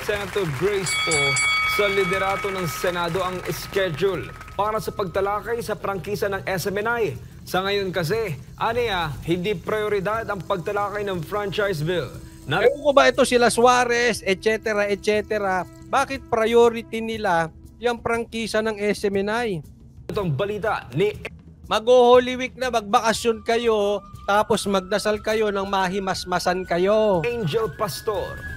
Senator Grace po sa liderato ng Senado ang schedule para sa pagtalakay sa prangkisa ng SMNI. Sa ngayon kasi, hindi prioridad ang pagtalakay ng franchise bill. Ewan ko ba ito sila Suarez, etc., etc. Bakit priority nila yung prangkisa ng SMNI? Itong balita ni Mag-Holy Week na, magbakasyon kayo, tapos magdasal kayo ng mahimasmasan kayo. Angel Pastor.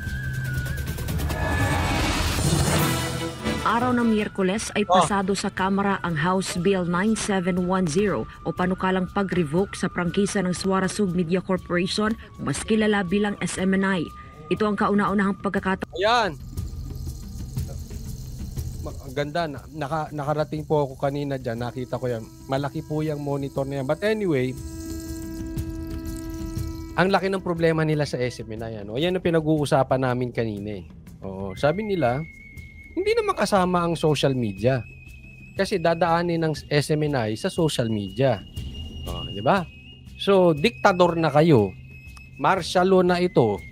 Araw ng Miyerkules ay pasado sa Kamara ang House Bill 9710 o panukalang pag-revoke sa prangkisa ng Suarezug Media Corporation, mas kilala bilang SMNI. Ito ang kauna-unahang pagkakataon. Ayan. Ang ganda. Nakarating po ako kanina dyan. Nakita ko yan. Malaki po yung monitor na yan. But anyway, ang laki ng problema nila sa SMNI. Yan ang pinag-uusapan namin kanina. Sabi nila, hindi naman kasama ang social media. Kasi dadaanin ng SMNI sa social media. Di ba? So, diktador na kayo. Martial law na ito.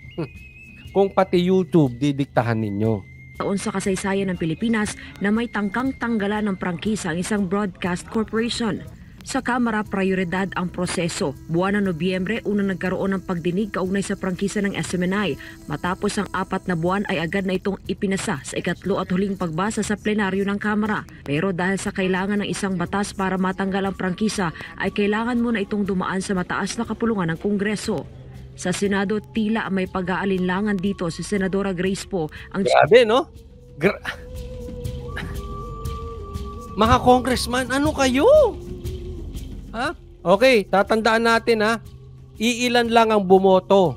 Kung pati YouTube, didiktahan ninyo. Taon sa kasaysayan ng Pilipinas na may tangkang tanggalan ng prangkisa ang isang broadcast corporation. Sa Kamara, prioridad ang proseso. Buwan ng Nobyembre, unang nagkaroon ng pagdinig kaugnay sa prangkisa ng SMNI. Matapos ang 4 na buwan ay agad na itong ipinasa sa ikatlo at huling pagbasa sa plenaryo ng Kamara. Pero dahil sa kailangan ng isang batas para matanggal ang prangkisa, ay kailangan muna itong dumaan sa mataas na kapulungan ng Kongreso. Sa Senado, tila may pag-aalinlangan dito si Senadora Grace po. Grabe, no? Mga congressman, ano kayo? Okay, tatandaan natin iilan lang ang bumoto.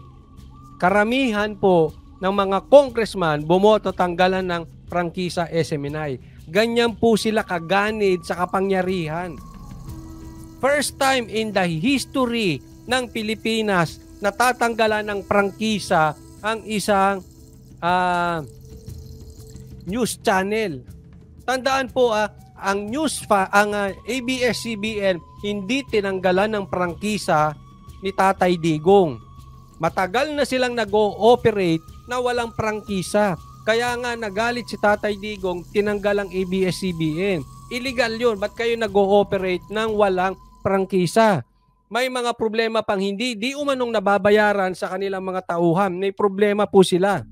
Karamihan po ng mga congressman bumoto tanggalan ng prangkisa SMNI. Ganyan po sila kaganid sa kapangyarihan. First time in the history ng Pilipinas na tatanggalan ng prangkisa ang isang news channel. Tandaan po ang ABS-CBN hindi tinanggalan ng prangkisa ni Tatay Digong. Matagal na silang nag-ooperate na walang prangkisa. Kaya nga nagalit si Tatay Digong, tinanggal ang ABS-CBN. Illegal yun. Ba't kayo nag-ooperate ng walang prangkisa? May mga problema pang di umanong nababayaran sa kanilang mga tauhan. May problema po sila.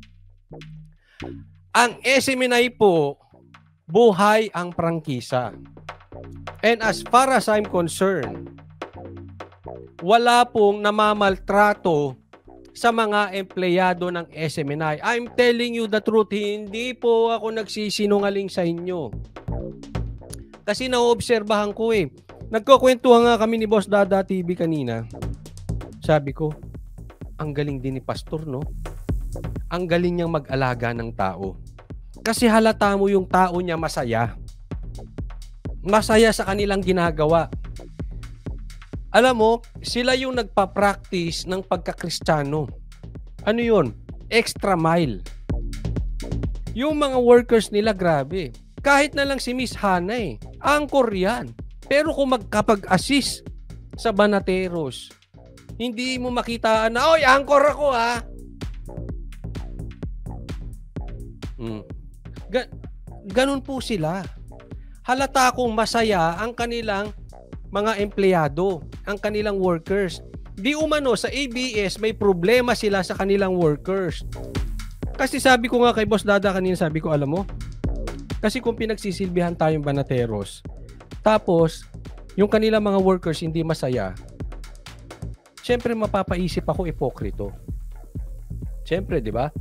Ang SMNI po, buhay ang prangkisa. And as far as I'm concerned, wala pong namamaltrato sa mga empleyado ng SMNI. I'm telling you the truth, hindi po ako nagsisinungaling sa inyo. Kasi naoobserbahan ko Nagkukwentuhan nga kami ni Boss Dada TV kanina. Sabi ko, ang galing din ni Pastor, no? Ang galing niyang mag-alaga ng tao. Kasi halata mo yung tao niya masaya. Masaya sa kanilang ginagawa. Alam mo, sila yung nagpa-practice ng pagka-Kristiyano. Ano yun? Extra mile. Yung mga workers nila, grabe. Kahit na lang si Miss Hana angkor yan. Pero kung magkapag-assist sa banateros, hindi mo makita na, oy, angkor ako Ganun po sila. Halata kong masaya ang kanilang mga empleyado, ang kanilang workers. Di umano sa ABS may problema sila sa kanilang workers. Kasi sabi ko nga kay Boss Dada kanina, sabi ko, alam mo, kasi kung pinagsisilbihan tayong banateros, tapos yung kanilang mga workers hindi masaya, syempre mapapaisip ako ipokrito. Syempre, di ba?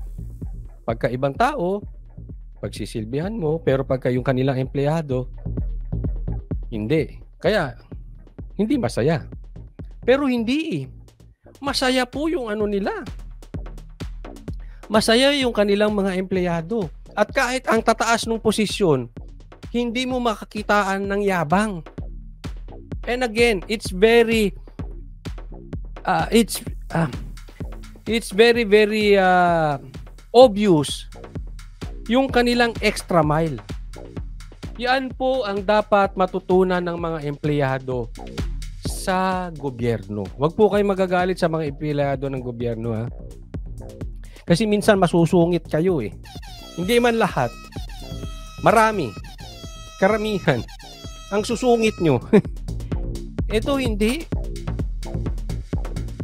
Pagka ibang tao, pagsisilbihan mo, pero pagka yung kanilang empleyado, hindi. Kaya, hindi masaya. Pero hindi. Masaya po yung nila. Masaya yung kanilang mga empleyado. At kahit ang tataas ng posisyon, hindi mo makakitaan ng yabang. And again, it's very obvious yung kanilang extra mile. Yan po ang dapat matutunan ng mga empleyado sa gobyerno. Huwag po kayo magagalit sa mga empleyado ng gobyerno, Kasi minsan masusungit kayo Hindi man lahat. Marami. Karamihan. Ang susungit nyo. Ito hindi.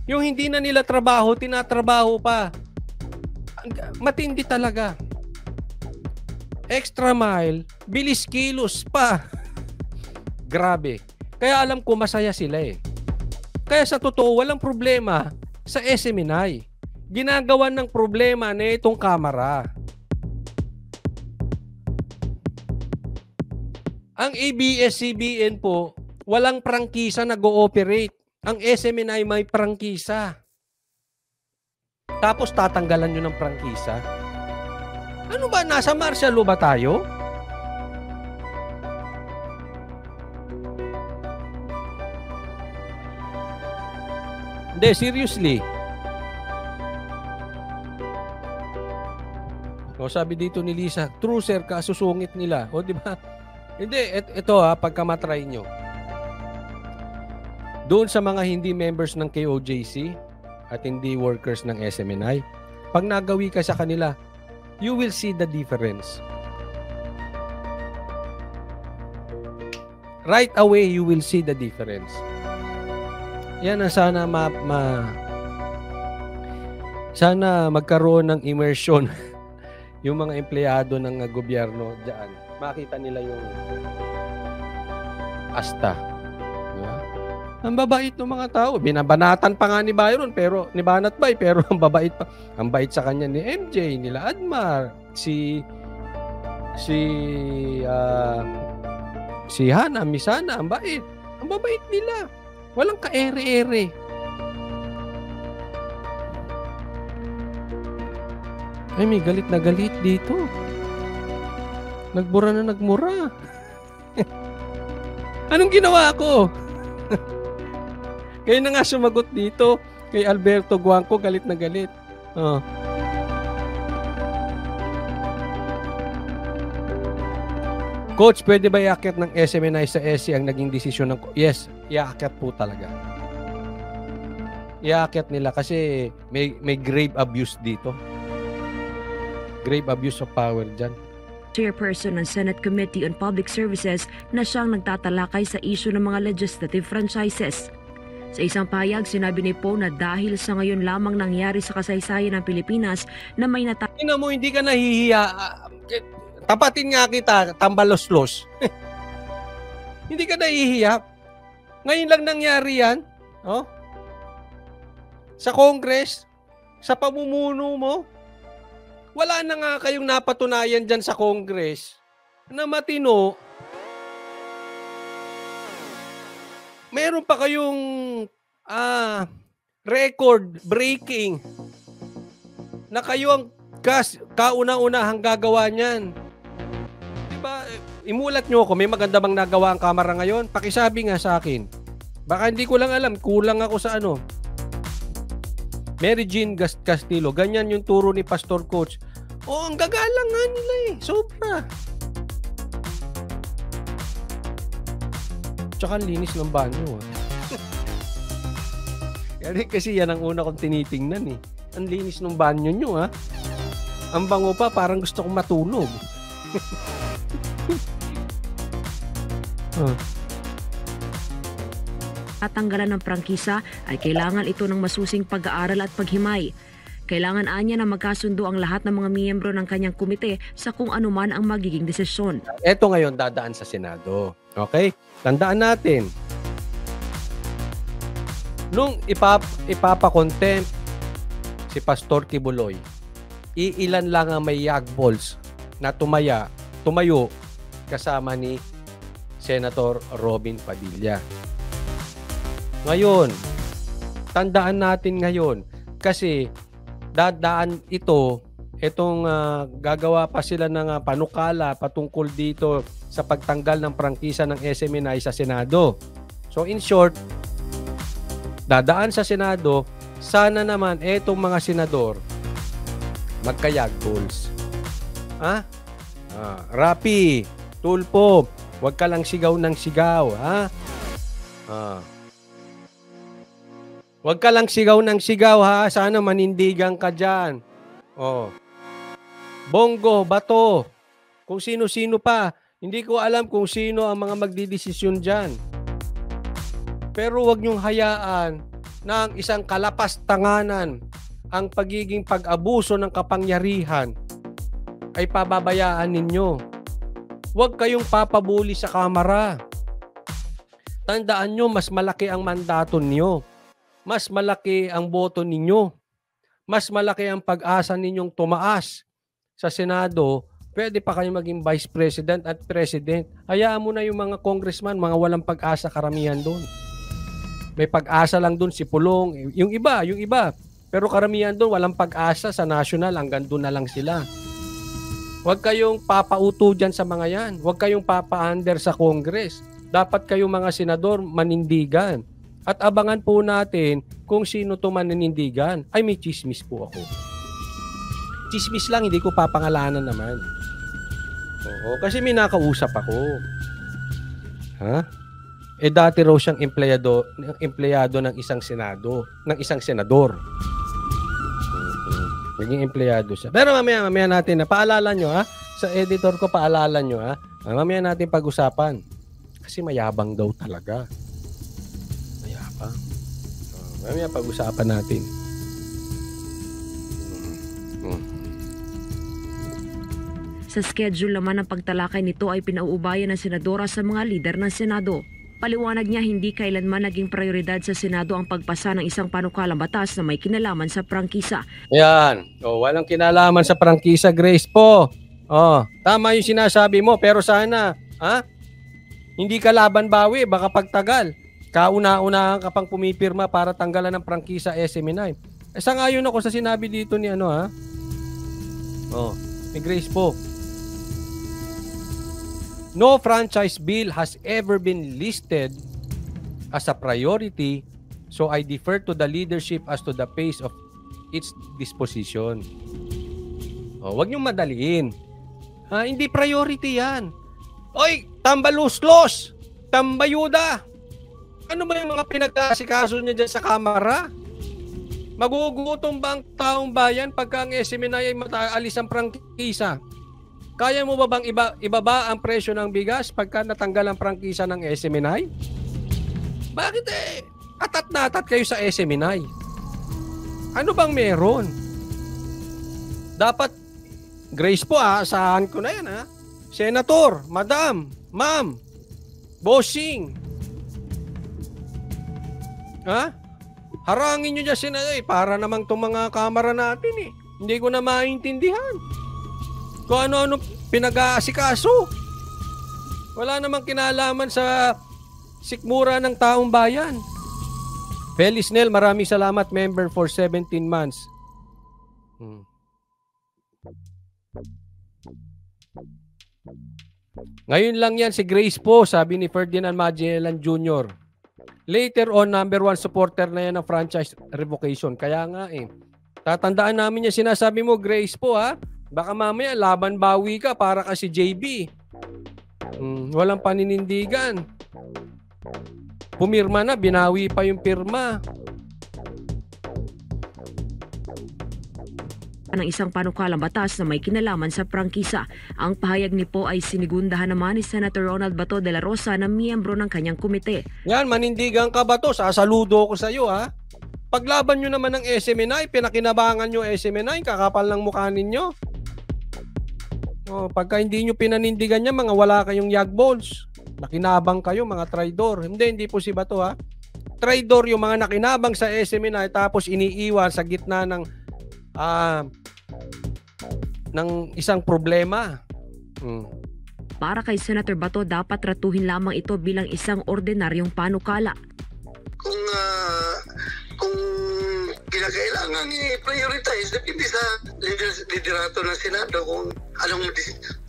Yung hindi na nila trabaho, tinatrabaho pa. Matindi talaga. Extra mile, bilis kilos pa. Grabe. Kaya alam ko masaya sila eh. Kaya sa totoo, walang problema sa SMNI. Ginagawan ng problema na itong kamera. Ang ABS-CBN po, walang prangkisa nag-ooperate. Ang SMNI may prangkisa. Tapos tatanggalan nyo ng prangkisa? Ano ba? Nasa martial law ba tayo? Hindi, seriously. O sabi dito ni Lisa, true sir, kasusungit nila. O di ba? Hindi, ito pagka matry nyo. Doon sa mga hindi members ng KOJC at hindi workers ng SMNI, pag nagawi ka sa kanila, you will see the difference. Right away, you will see the difference. Yan ang sana sana magkaroon ng immersion yung mga empleyado ng gobyerno diyan. Makita nila yung asta. Diba? Ang babait ng mga tao. Binabanatan pa nga ni Byron, pero ni Banat Bay, pero ang babait pa. Ang bait sa kanya ni MJ, nila Admar, si Hana, Miss Hana, ang bait. Ang babait nila. Walang ka-ere-ere. Ay, may galit na galit dito. Nagmura na nagmura. Anong ginawa ko? Kayo na nga sumagot dito. Kay Alberto Guangco, galit na galit. Oh. Coach, pwede ba iakyat ng SMNI sa SC ang naging desisyon ng... Yes, iakyat po talaga. Iakyat nila kasi may grave abuse dito. Grave abuse of power dyan. Chairperson ng Senate Committee on Public Services na siyang nagtatalakay sa issue ng mga legislative franchises. Sa isang payag, sinabi ni Poe na dahil sa ngayon lamang nangyari sa kasaysayan ng Pilipinas na may Tingnan mo, hindi ka nahihiya. Tapatin nga kita, tambaloslos. Hindi ka nahihiya. Ngayon lang nangyari yan. Oh? Sa Congress, sa pamumuno mo, wala na nga kayong napatunayan dyan sa Congress na matino. Meron pa kayong record breaking na kayo ang kauna-unahang gagawa niyan. Diba? Imulat nyo ako, may maganda bang nagawa ang kamera ngayon? Pakisabi nga sa akin. Baka hindi ko lang alam, kulang ako sa ano. Mary Jean Castillo, ganyan yung turo ni Pastor Coach. Oh, ang gagalang nga nila eh. Sobra. Tsaka ang linis ng banyo. Kasi yan ang una kong tinitingnan eh. Ang linis ng banyo nyo ha. Ang bango pa, parang gusto kong matulog. Tatanggalan ng prangkisa ay kailangan ito ng masusing pag-aaral at paghimay. Kailangan anya na magkasundo ang lahat ng mga miyembro ng kanyang komite sa kung anuman ang magiging desisyon. Ito ngayon dadaan sa Senado. Okay? Tandaan natin. Nung ipapakontempt si Pastor Kibuloy, iilan lang ang may yagballs na tumayo kasama ni Senator Robin Padilla. Ngayon, tandaan natin ngayon kasi dadaan itong gagawa pa sila ng panukala patungkol dito sa pagtanggal ng prangkisa ng SMNI sa Senado. So in short, dadaan sa Senado, sana naman etong mga senador magkayag goals. Rapi, Tulpo, wag ka lang sigaw ng sigaw, Wag ka lang sigaw ng sigaw ha, sana manindigan ka diyan. Oh. Bongo, Bato, kung sino-sino pa. Hindi ko alam kung sino ang mga magdidesisyon dyan. Pero huwag niyong hayaan na ang isang kalapastanganan ang pagiging pag-abuso ng kapangyarihan ay pababayaan ninyo. Huwag kayong papabuli sa kamara. Tandaan nyo, mas malaki ang mandato niyo. Mas malaki ang boto ninyo. Mas malaki ang pag-asa ninyong tumaas sa Senado. Pwede pa kayo maging Vice President at President. Hayaan mo na yung mga congressman, mga walang pag-asa karamihan doon. May pag-asa lang doon si Pulong. Yung iba. Pero karamihan doon walang pag-asa sa national. Hanggang doon na lang sila. Huwag kayong papauto dyan sa mga yan. Huwag kayong papa-under sa Congress. Dapat kayong mga senador manindigan. At abangan po natin kung sino to manindigan. Ay, may chismis po ako. Chismis lang, hindi ko papangalanan naman. Oo, kasi may nakausap ako. Ha? Dati raw siyang empleyado ng isang senado, ng isang senador. Naging empleyado siya. Pero mamaya natin na paalala nyo ha. Sa editor ko paalala nyo ha. Mamaya natin pag-usapan. Kasi mayabang daw talaga. Mayabang. Mamaya pag-usapan natin. Sa schedule naman ng pagtalakay nito ay pinauubayan ng senadora sa mga lider ng Senado. Paliwanag niya hindi kailanman naging prioridad sa Senado ang pagpasa ng isang panukalang batas na may kinalaman sa prangkisa. Yan. Walang kinalaman sa prangkisa, Grace po. Tama yung sinasabi mo, pero sana, hindi ka laban bawi, baka pagtagal. Kauna-unahan ka pang pumipirma para tanggalan ng prangkisa SMNI. Sangayon ako sa sinabi dito ni ni Grace po. No franchise bill has ever been listed as a priority, so I defer to the leadership as to the pace of its disposition. Huwag niyong madaliin. Hindi priority yan. Oy, tambaluslos! Tambayuda! Ano ba yung mga pinagkasikaso niya dyan sa kamara? Magugutom ba ang taong bayan pagka ang SMNI ay mataalis ang prangkisa? Kaya mo ba bang ibaba ang presyo ng bigas pagka natanggal ang prangkisa ng SMNI? Bakit atat na atat kayo sa SMNI? Ano bang meron? Dapat, Grace po asahan ko na yan Senator, Madam, Ma'am, Bossing. Harangin nyo dyan para namang itong mga kamera natin Hindi ko na maintindihan. Kung ano-ano pinag-aasikaso. Wala namang kinalaman sa sikmura ng taong bayan. Feliz Nel, maraming salamat member for 17 months. Ngayon lang yan si Grace po, sabi ni Ferdinand Magellan Jr. Later on, number 1 supporter na yan ng franchise revocation. Kaya nga tatandaan namin yung sinasabi mo, Grace po Baka mamaya laban bawi ka para kasi JB. Walang paninindigan. Pumirma na, binawi pa yung pirma. Ng isang panukalang batas na may kinalaman sa prangkisa. Ang pahayag ni Po ay sinigundahan naman ni Senator Ronald Bato de la Rosa na miyembro ng kanyang komite. Yan, manindigan ka Bato. Sasaludo ko sa iyo Paglaban nyo naman ng SMNI, pinakinabangan nyo SMNI, kakapal ng mukha ninyo. Pagka hindi nyo pinanindigan niya, mga wala kayong yagballs. Nakinabang kayo, mga traidor. Hindi po si Bato Traidor yung mga nakinabang sa SMNI tapos iniiwan sa gitna ng isang problema. Para kay Senator Bato, dapat tratuhin lamang ito bilang isang ordinaryong panukala. Kung kinakailangan i-prioritize, depende sa liderato ng Senado kung anong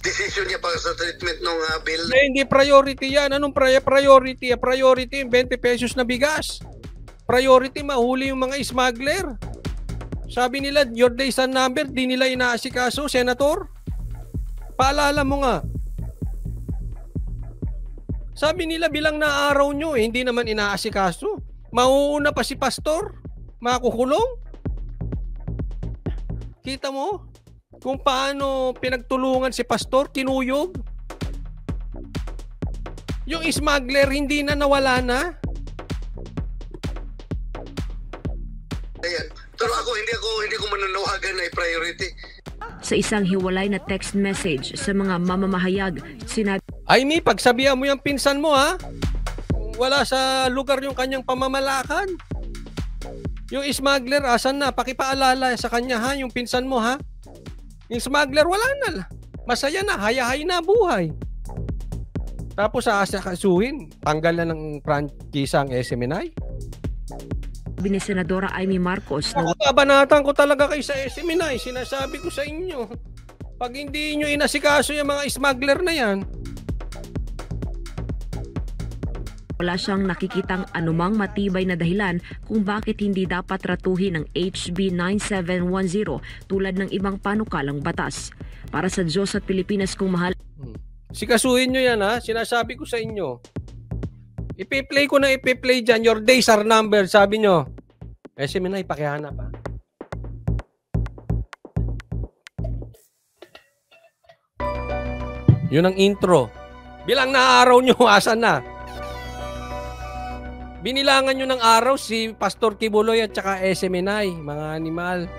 decision niya para sa treatment ng bill. Hindi priority yan. Anong priority? Priority yung 20 pesos na bigas. Priority, mahuli yung mga smuggler. Sabi nila, your days and number, di nila inaasikaso, Senator. Paalala mo nga. Sabi nila, bilang na araw nyo, hindi naman inaasikaso. Mauuna pa si Pastor. Makukulong. Kita mo? kung paano pinagtulungan si pastor, kinuyog. Yung smuggler hindi na nawala na. Ayan. Pero hindi ko mananawagan na priority. Sa isang hiwalay na text message sa mga mamamahayag, sinabi Aimee, pagsabihan mo yung pinsan mo, ha? Wala sa lugar yung kanyang pamamalakan. Yung smuggler, asan na? Pakipaalala sa kanya, ha? Yung pinsan mo, ha? Yung smuggler, wala na. Masaya na, hayahay na buhay. Tapos aasakasuhin, tanggal na ng prangkisa ang SMNI. ni Senadora Aimee Marcos na Kabanatan ko talaga kayo sa SMNI. Sinasabi ko sa inyo, pag hindi nyo inasikaso yung mga smuggler na yan, wala siyang nakikitang anumang matibay na dahilan kung bakit hindi dapat ratuhin ang HB 9710 tulad ng ibang panukalang batas. Para sa Diyos at Pilipinas kung mahal. sikasuhin nyo yan, ha. Sinasabi ko sa inyo. Ipi-play ko na ipi-play dyan. Your days are numbered, sabi nyo. SMNI, pakihanap, ha. Yun ang intro. Bilang na araw nyo, asan na? Binilangan nyo ng araw si Pastor Kibuloy at saka SMNI, mga animal.